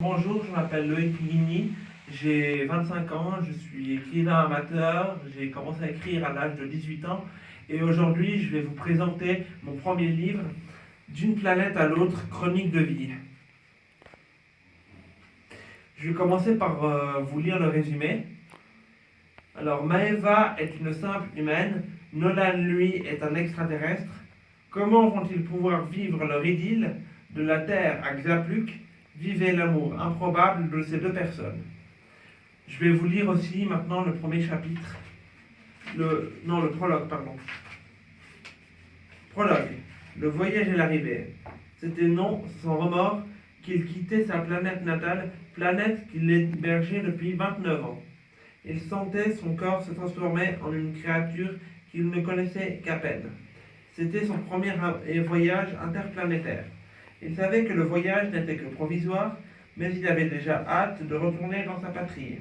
Bonjour, je m'appelle Loïc Ligny, j'ai 25 ans, je suis écrivain amateur, j'ai commencé à écrire à l'âge de 18 ans et aujourd'hui je vais vous présenter mon premier livre, D'une planète à l'autre, chronique de vie. Je vais commencer par vous lire le résumé. Alors, Maeva est une simple humaine, Nolan lui est un extraterrestre. Comment vont-ils pouvoir vivre leur idylle? De la Terre à Xapluc, vivait l'amour improbable de ces deux personnes. Je vais vous lire aussi maintenant le premier chapitre. Le prologue, pardon. Prologue. Le voyage et l'arrivée. C'était non sans remords qu'il quittait sa planète natale, planète qu'il hébergeait depuis 29 ans. Il sentait son corps se transformer en une créature qu'il ne connaissait qu'à peine. C'était son premier voyage interplanétaire. Il savait que le voyage n'était que provisoire, mais il avait déjà hâte de retourner dans sa patrie.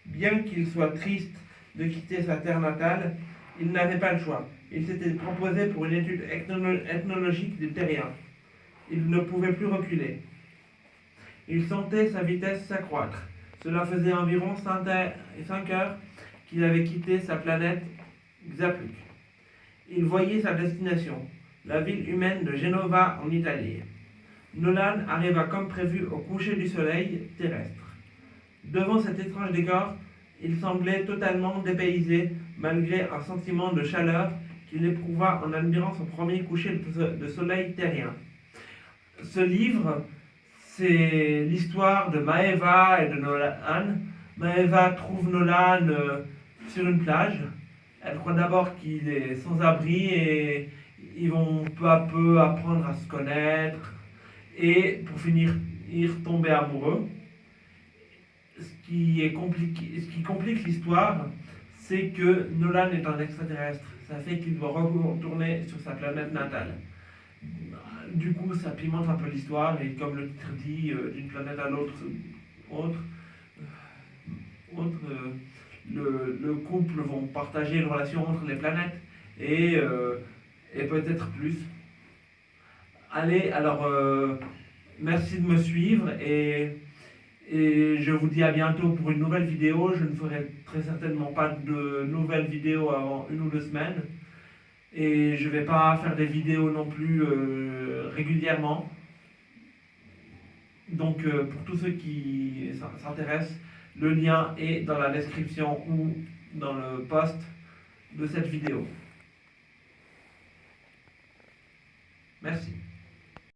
Bien qu'il soit triste de quitter sa terre natale, il n'avait pas le choix. Il s'était proposé pour une étude ethnologique des terriens. Il ne pouvait plus reculer. Il sentait sa vitesse s'accroître. Cela faisait environ 5 heures qu'il avait quitté sa planète Xapluc. Il voyait sa destination, la ville humaine de Genova en Italie. Nolan arriva comme prévu au coucher du soleil terrestre. Devant cet étrange décor, il semblait totalement dépaysé, malgré un sentiment de chaleur qu'il éprouva en admirant son premier coucher de soleil terrien. Ce livre, c'est l'histoire de Maeva et de Nolan. Maeva trouve Nolan sur une plage. Elle croit d'abord qu'il est sans abri et ils vont peu à peu apprendre à se connaître et pour finir tomber amoureux. Ce qui complique l'histoire, c'est que Nolan est un extraterrestre. Ça fait qu'il doit retourner sur sa planète natale. Du coup, ça pimente un peu l'histoire, et comme le titre dit, d'une planète à l'autre, le couple vont partager une relation entre les planètes et peut-être plus. Allez, alors, merci de me suivre et je vous dis à bientôt pour une nouvelle vidéo. Je ne ferai très certainement pas de nouvelles vidéos avant 1 ou 2 semaines. Et je ne vais pas faire des vidéos non plus régulièrement. Donc pour tous ceux qui s'intéressent, le lien est dans la description ou dans le post de cette vidéo. Merci.